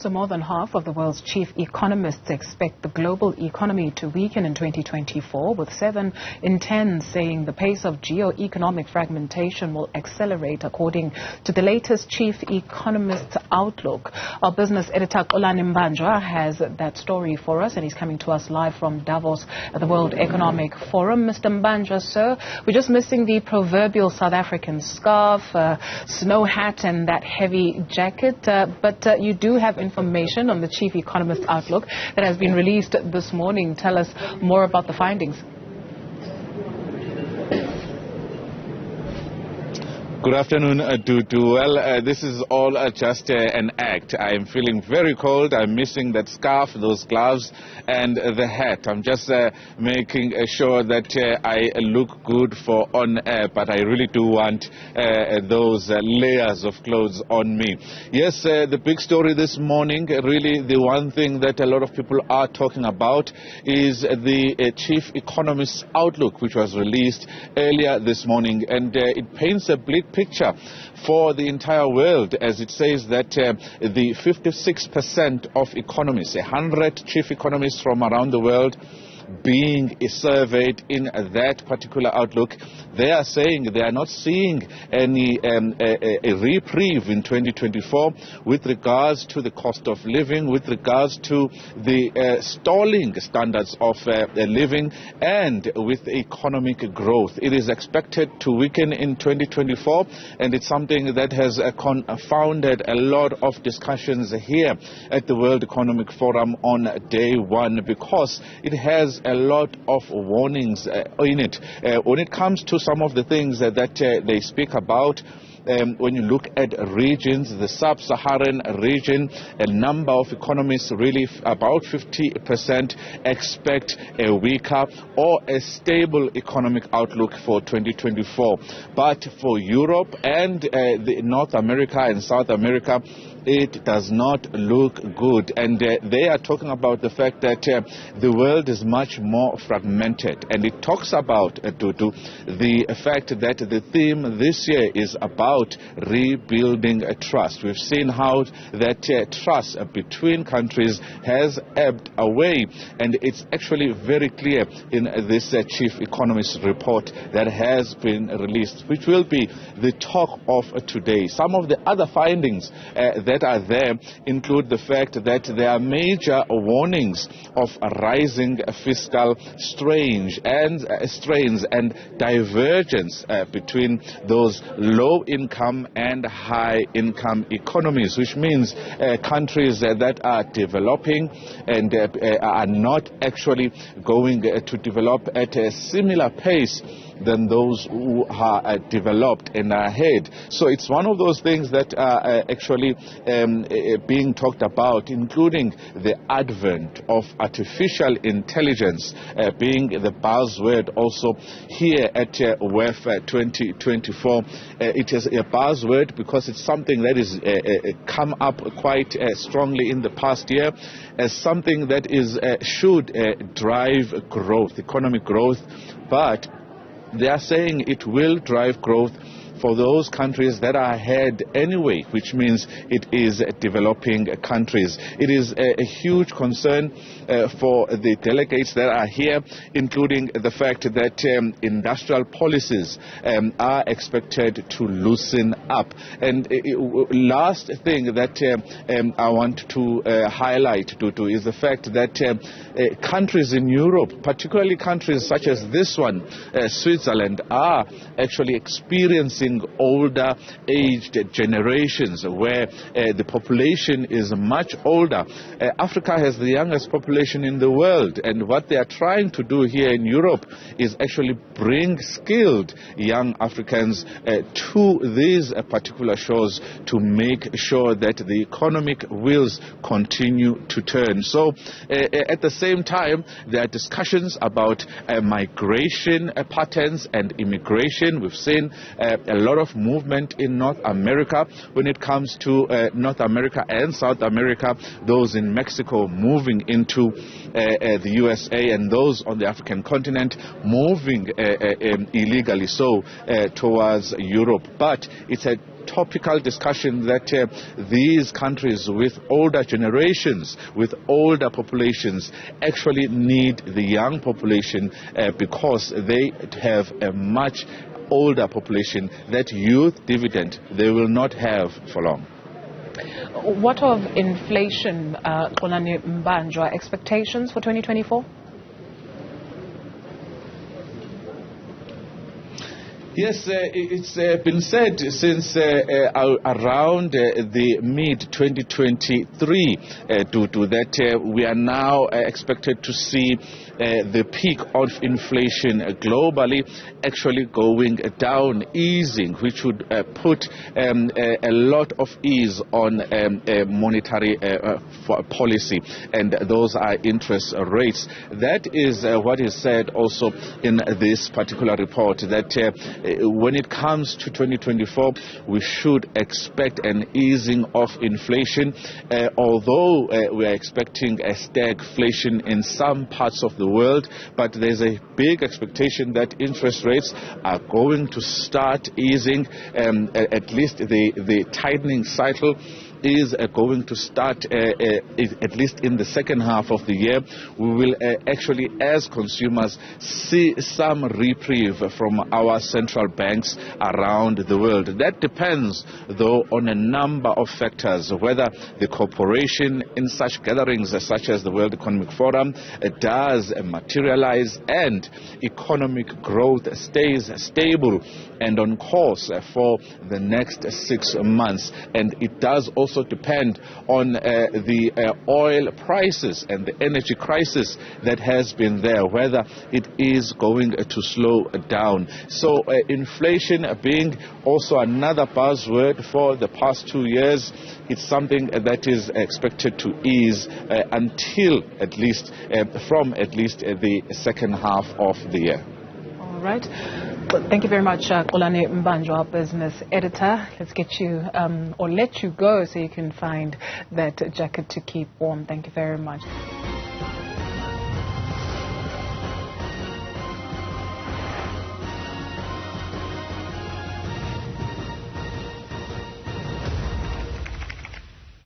So more than half of the world's chief economists expect the global economy to weaken in 2024, with 7 in 10 saying the pace of geo-economic fragmentation will accelerate, according to the latest chief economist's outlook. Our business editor, Xolani Mbanjwa, has that story for us, and he's coming to us live from Davos at the World Economic Forum. Mr. Mbanjwa, sir, we're just missing the proverbial South African scarf, snow hat and that heavy jacket, but you do have information on the chief economist's outlook that has been released this morning. Tell us more about the findings. Good afternoon, Dudu. Well, this is all just an act. I am feeling very cold. I'm missing that scarf, those gloves, and the hat. I'm just making sure that I look good for on air, but I really do want those layers of clothes on me. Yes, the big story this morning, really the one thing that a lot of people are talking about is the chief economist's outlook, which was released earlier this morning, and it paints a bleak picture for the entire world, as it says that the 56% of economists, 100 chief economists from around the world being surveyed in that particular outlook, they are saying they are not seeing any a reprieve in 2024 with regards to the cost of living, with regards to the stalling standards of living, and with economic growth. It is expected to weaken in 2024, and it's something that has confounded a lot of discussions here at the World Economic Forum on day one, because it has a lot of warnings in it when it comes to some of the things that they speak about. When you look at regions, the sub-Saharan region, a number of economists, really about 50%, expect a weaker or a stable economic outlook for 2024. But for Europe and North America and South America, it does not look good, and they are talking about the fact that the world is much more fragmented, and it talks about the fact that the theme this year is about rebuilding trust. We've seen how that trust between countries has ebbed away, and it's actually very clear in this chief economist report that has been released, which will be the talk of today. Some of the other findings that are there include the fact that there are major warnings of rising fiscal strains and divergence between those low-income and high-income economies, which means countries that are developing and are not actually going to develop at a similar pace than those who are developed and are ahead. So it's one of those things that are actually being talked about, including the advent of artificial intelligence being the buzzword also here at WEF 2024. It is a buzzword because it's something that is come up quite strongly in the past year as something that is should drive growth, economic growth, but they are saying it will drive growth for those countries that are ahead anyway, which means it is developing countries. It is a huge concern for the delegates that are here, including the fact that industrial policies are expected to loosen up. And last thing that I want to highlight, Tutu, is the fact that countries in Europe, particularly countries such as this one, Switzerland, are actually experiencing older aged generations where the population is much older. Africa has the youngest population in the world, and what they are trying to do here in Europe is actually bring skilled young Africans to these particular shores to make sure that the economic wheels continue to turn. So at the same time, there are discussions about migration patterns and immigration. We've seen a lot of movement in North America when it comes to North America and South America, those in Mexico moving into the USA, and those on the African continent moving illegally so towards Europe. But it's a topical discussion that these countries with older generations, with older populations, actually need the young population because they have a much older population. That youth dividend they will not have for long. What of inflation, Xolani Mbanjwa? Expectations for 2024? Yes, it's been said since around the mid-2023 that we are now expected to see the peak of inflation globally actually going down, easing, which would put a lot of ease on monetary policy, and those are interest rates. That is what is said also in this particular report, that when it comes to 2024, we should expect an easing of inflation, although we are expecting a stagflation in some parts of the world, but there's a big expectation that interest rates are going to start easing. At least the tightening cycle is going to start at least in the second half of the year. We will actually, as consumers, see some reprieve from our central banks around the world. That depends, though, on a number of factors, whether the cooperation in such gatherings such as the World Economic Forum does materialize and economic growth stays stable and on course for the next 6 months. And it does also depend on the oil prices and the energy crisis that has been there, whether it is going to slow down. So inflation being also another buzzword for the past 2 years, it's something that is expected to ease until at least the second half of the year. All right. Well, thank you very much, Xolani Mbanjwa, business editor. Let's get you, or let you go so you can find that jacket to keep warm. Thank you very much.